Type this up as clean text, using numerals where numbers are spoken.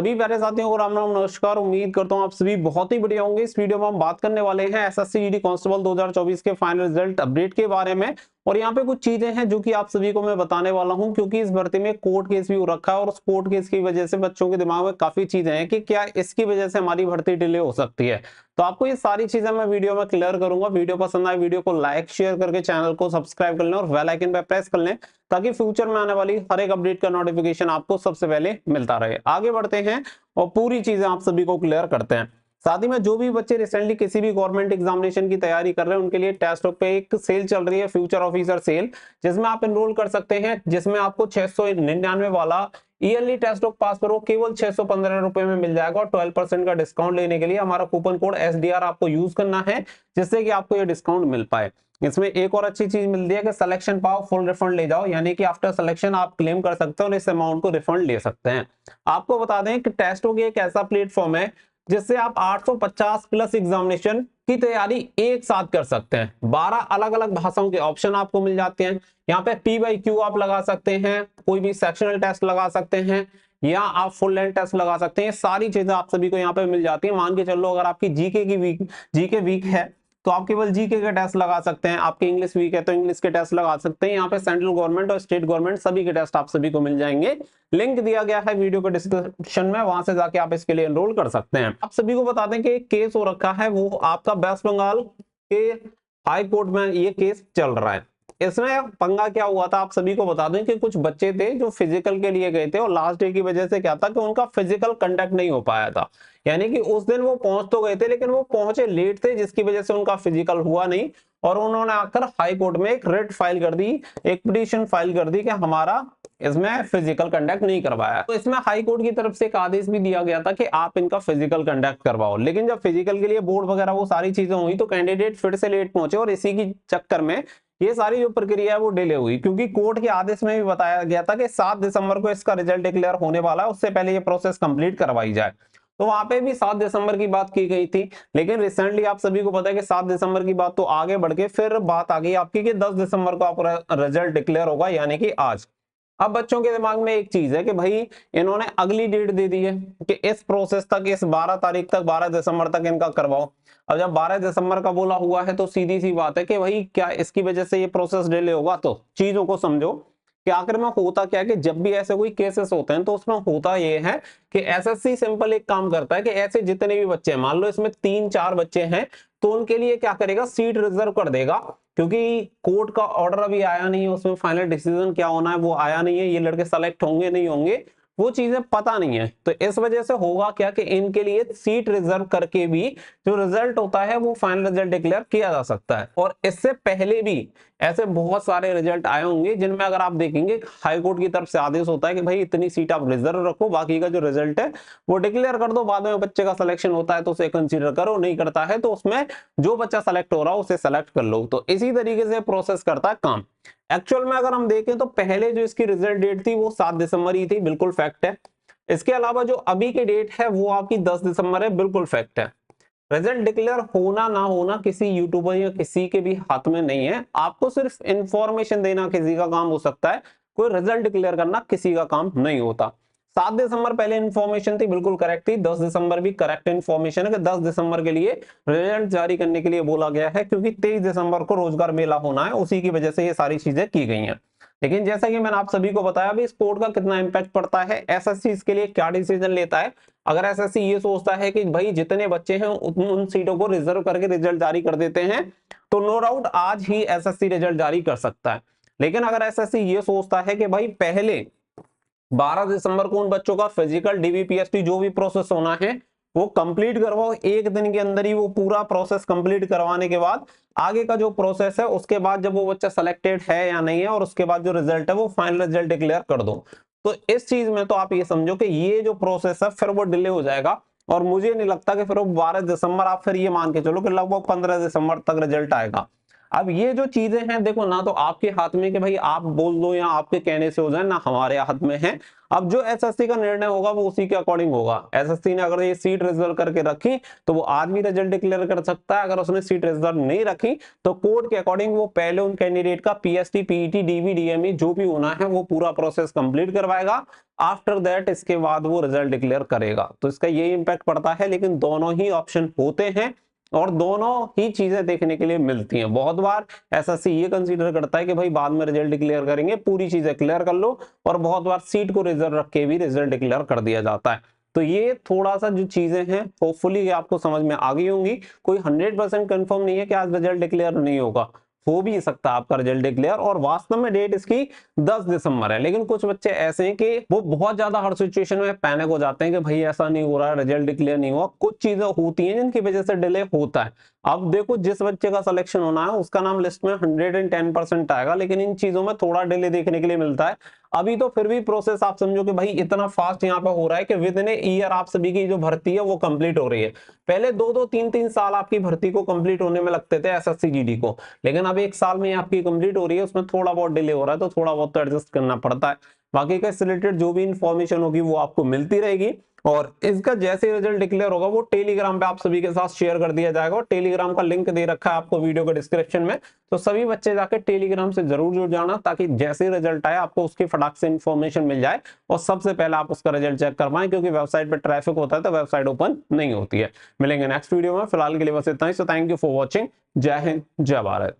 सभी प्यारे साथियों को राम राम नमस्कार। उम्मीद करता हूं आप सभी बहुत ही बढ़िया होंगे। इस वीडियो में हम बात करने वाले हैं एसएससी जीडी कांस्टेबल 2024 के फाइनल रिजल्ट अपडेट के बारे में। और यहाँ पे कुछ चीजें हैं जो कि आप सभी को मैं बताने वाला हूं, क्योंकि इस भर्ती में कोर्ट केस भी हो रखा है और उस कोर्ट केस की वजह से बच्चों के दिमाग में काफी चीजें हैं कि क्या इसकी वजह से हमारी भर्ती डिले हो सकती है। तो आपको ये सारी चीजें मैं वीडियो में क्लियर करूंगा। वीडियो पसंद आए वीडियो को लाइक शेयर करके चैनल को सब्सक्राइब कर लें और बेल आइकन पे प्रेस कर लें, ताकि फ्यूचर में आने वाली हर एक अपडेट का नोटिफिकेशन आपको सबसे पहले मिलता रहे। आगे बढ़ते हैं और पूरी चीजें आप सभी को क्लियर करते हैं। साथ ही में जो भी बच्चे रिसेंटली किसी भी गवर्नमेंट एग्जामिनेशन की तैयारी कर रहे हैं उनके लिए टेस्ट पे एक सेल चल रही है, फ्यूचर ऑफिसर सेल, जिसमें आप एनरोल कर सकते हैं, जिसमें आपको 699 वाला ईयरली टेस्ट बुक पास करो केवल 615 रुपए में मिल जाएगा। और 12% का डिस्काउंट लेने के लिए हमारा कूपन कोड SDR आपको यूज करना है, जिससे कि आपको ये डिस्काउंट मिल पाए। इसमें एक और अच्छी चीज मिलती है कि सिलेक्शन पाओ फुल रिफंड ले जाओ, यानी कि आफ्टर सिलेक्शन आप क्लेम कर सकते हो और इस अमाउंट को रिफंड ले सकते हैं। आपको बता दें कि टेस्टो की एक ऐसा प्लेटफॉर्म है जिससे आप 850 प्लस एग्जामिनेशन की तैयारी एक साथ कर सकते हैं। 12 अलग अलग भाषाओं के ऑप्शन आपको मिल जाते हैं। यहाँ पे P/Q आप लगा सकते हैं, कोई भी सेक्शनल टेस्ट लगा सकते हैं, या आप फुल लेंथ टेस्ट लगा सकते हैं। सारी चीजें आप सभी को यहाँ पे मिल जाती है। मान के चलो अगर आपकी जीके वीक है तो आप केवल जीके के टेस्ट लगा सकते हैं, आपकी इंग्लिश वीक है तो इंग्लिश के टेस्ट लगा सकते हैं। यहाँ पे सेंट्रल गवर्नमेंट और स्टेट गवर्नमेंट सभी के टेस्ट आप सभी को मिल जाएंगे। लिंक दिया गया है वीडियो के डिस्क्रिप्शन में, वहां से जाके आप इसके लिए एनरोल कर सकते हैं। आप सभी को बता दें कि एक केस हो रखा है, वो आपका वेस्ट बंगाल के हाई कोर्ट में ये केस चल रहा है। इसमें पंगा क्या हुआ था आप सभी को बता दें कि कुछ बच्चे थे जो फिजिकल के लिए गए थे और लास्ट डे की वजह से क्या था कि उनका फिजिकल कंडक्ट नहीं हो पाया था। यानी कि उस दिन वो पहुंच तो गए थे लेकिन वो पहुंचे लेट थे, जिसकी वजह से उनका फिजिकल हुआ नहीं। और उन्होंने आकर हाई कोर्ट में एक रिट फाइल कर दी, एक पिटीशन फाइल कर दी कि हमारा इसमें फिजिकल कंडक्ट नहीं करवाया। तो इसमें हाई कोर्ट की तरफ से एक आदेश भी दिया गया था कि आप इनका फिजिकल कंडक्ट करवाओ। लेकिन जब फिजिकल के लिए बोर्ड वगैरह वो सारी चीजें हुई तो कैंडिडेट फिर से लेट पहुंचे और इसी की चक्कर में ये सारी जो प्रक्रिया है वो डिले हुई, क्योंकि कोर्ट के आदेश में भी बताया गया था कि 7 दिसंबर को इसका रिजल्ट डिक्लेयर होने वाला है, उससे पहले ये प्रोसेस कंप्लीट करवाई जाए। तो वहां पे भी 7 दिसंबर की बात की गई थी। लेकिन रिसेंटली आप सभी को पता है कि 7 दिसंबर की बात तो आगे बढ़ के फिर बात आ गई आपकी कि 10 दिसंबर को आपका रिजल्ट डिक्लेयर होगा, यानी कि आज। अब बच्चों के दिमाग में एक चीज है कि भाई इन्होंने अगली डेट दे दी है कि इस प्रोसेस तक, इस 12 तारीख तक, 12 दिसंबर तक इनका करवाओ। अब जब 12 दिसंबर का बोला हुआ है तो सीधी सी बात है कि भाई क्या इसकी वजह से ये प्रोसेस डिले होगा। तो चीजों को समझो कि आखिर में होता क्या है कि जब भी ऐसे कोई केसेस होते हैं तो उसमें होता ये है कि एसएससी सिंपल एक काम करता है कि ऐसे जितने भी बच्चे हैं, मान लो इसमें 3-4 बच्चे हैं, तो उनके लिए क्या करेगा, सीट रिजर्व कर देगा। क्योंकि कोर्ट का ऑर्डर अभी आया नहीं है, उसमें फाइनल डिसीजन क्या होना है वो आया नहीं है, ये लड़के सेलेक्ट होंगे नहीं होंगे वो चीजें पता नहीं है। तो इस वजह से होगा क्या कि इनके लिए सीट रिजर्व करके भी जो रिजल्ट होता है वो फाइनल रिजल्ट डिक्लेयर किया जा सकता है। और इससे पहले भी ऐसे बहुत सारे रिजल्ट आए होंगे जिनमें अगर आप देखेंगे हाई कोर्ट की तरफ से आदेश होता है कि भाई इतनी सीट आप रिजर्व रखो, बाकी का जो रिजल्ट है वो डिक्लेयर कर दो। बाद में बच्चे का सिलेक्शन होता है तो उसे कंसीडर करो, नहीं करता है तो उसमें जो बच्चा सेलेक्ट हो रहा है उसे सेलेक्ट कर लो। तो इसी तरीके से प्रोसेस करता है काम। एक्चुअल में अगर हम देखें तो पहले जो इसकी रिजल्ट डेट थी वो 7 दिसंबर ही थी, बिल्कुल फैक्ट है। इसके अलावा जो अभी की डेट है वो आपकी 10 दिसंबर है, बिल्कुल फैक्ट है। रिजल्ट डिक्लेयर होना ना होना किसी यूट्यूबर या किसी के भी हाथ में नहीं है। आपको सिर्फ इंफॉर्मेशन देना किसी का काम हो सकता है, कोई रिजल्ट डिक्लेयर करना किसी का काम नहीं होता। 7 दिसंबर पहले इंफॉर्मेशन थी, बिल्कुल करेक्ट थी। 10 दिसंबर भी करेक्ट इंफॉर्मेशन है कि 10 दिसंबर के लिए रिजल्ट जारी करने के लिए बोला गया है, क्योंकि 23 दिसंबर को रोजगार मेला होना है, उसी की वजह से ये सारी चीजें की गई हैं। लेकिन जैसा कि मैंने आप सभी को बताया भी, इस कोर्ट का कितना इंपैक्ट पड़ता है, एसएससी इसके लिए क्या डिसीजन लेता है। अगर एसएससी ये सोचता है कि भाई जितने बच्चे हैं उन सीटों को रिजर्व करके रिजल्ट जारी कर देते हैं, तो नो डाउट आज ही एसएससी रिजल्ट जारी कर सकता है। लेकिन अगर एसएससी ये सोचता है कि भाई पहले 12 दिसंबर को उन बच्चों का फिजिकल डीबीपीएसटी जो भी प्रोसेस होना है वो कंप्लीट करवाओ, एक दिन के अंदर ही वो पूरा प्रोसेस कंप्लीट करवाने के बाद आगे का जो प्रोसेस है उसके बाद जब वो बच्चा सिलेक्टेड है या नहीं है और उसके बाद जो रिजल्ट है वो फाइनल रिजल्ट डिक्लेयर कर दो। तो इस चीज में तो आप ये समझो कि ये जो प्रोसेस है फिर वो डिले हो जाएगा। और मुझे नहीं लगता कि फिर वो 12 दिसंबर, आप फिर ये मान के चलो कि लगभग 15 दिसंबर तक रिजल्ट आएगा। अब ये जो चीजें हैं देखो, ना तो आपके हाथ में कि भाई आप बोल दो या आपके कहने से हो जाए, ना हमारे हाथ में है। अब जो एसएससी का निर्णय होगा वो उसी के अकॉर्डिंग होगा। एसएससी ने अगर ये सीट रिजर्व करके रखी तो वो आज भी रिजल्ट डिक्लेयर कर सकता है। अगर उसने सीट रिजर्व नहीं रखी तो कोर्ट के अकॉर्डिंग वो पहले उन कैंडिडेट का पीएसटी, पीईटी, डीवी, डीएमई जो भी होना है वो पूरा प्रोसेस कंप्लीट करवाएगा। आफ्टर दैट इसके बाद वो रिजल्ट डिक्लेयर करेगा। तो इसका यही इंपैक्ट पड़ता है। लेकिन दोनों ही ऑप्शन होते हैं और दोनों ही चीजें देखने के लिए मिलती हैं। बहुत बार एसएससी ये कंसीडर करता है कि भाई बाद में रिजल्ट डिक्लेयर करेंगे, पूरी चीजें क्लियर कर लो, और बहुत बार सीट को रिजर्व रख के भी रिजल्ट डिक्लेयर कर दिया जाता है। तो ये थोड़ा सा जो चीजें हैं होपफुली ये आपको समझ में आ गई होंगी। कोई 100% कंफर्म नहीं है कि आज रिजल्ट डिक्लेयर नहीं होगा, हो भी सकता है आपका रिजल्ट डिक्लेयर, और वास्तव में डेट इसकी 10 दिसंबर है। लेकिन कुछ बच्चे ऐसे हैं कि वो बहुत ज्यादा हर सिचुएशन में पैनिक हो जाते हैं कि भाई ऐसा नहीं हो रहा है, रिजल्ट डिक्लेयर नहीं हुआ। कुछ चीजें होती हैं जिनकी वजह से डिले होता है। अब देखो, जिस बच्चे का सिलेक्शन होना है उसका नाम लिस्ट में 110% आएगा, लेकिन इन चीजों में थोड़ा डिले देखने के लिए मिलता है। अभी तो फिर भी प्रोसेस आप समझो कि भाई इतना फास्ट यहाँ पे हो रहा है कि विद इन ए ईयर आप सभी की जो भर्ती है वो कंप्लीट हो रही है। पहले 2-2, 3-3 साल आपकी भर्ती को कंप्लीट होने में लगते थे एसएससी जीडी को, लेकिन अब 1 साल में आपकी कंप्लीट हो रही है। उसमें थोड़ा बहुत डिले हो रहा है तो थोड़ा बहुत तो एडजस्ट करना पड़ता है। बाकी का इससे रिलेटेड जो भी इंफॉर्मेशन होगी वो आपको मिलती रहेगी, और इसका जैसे रिजल्ट डिक्लेयर होगा वो टेलीग्राम पे आप सभी के साथ शेयर कर दिया जाएगा। और टेलीग्राम का लिंक दे रखा है आपको वीडियो के डिस्क्रिप्शन में, तो सभी बच्चे जाकर टेलीग्राम से जरूर जुड़ जाना, ताकि जैसे रिजल्ट आए आपको उसकी फटाक से इंफॉर्मेशन मिल जाए और सबसे पहले आप उसका रिजल्ट चेक कर पाए। क्योंकि वेबसाइट पे ट्रैफिक होता है तो वेबसाइट ओपन नहीं होती है। मिलेंगे नेक्स्ट वीडियो में, फिलहाल के लिए बस इतना ही। So thank you for watching. जय हिंद, जय भारत।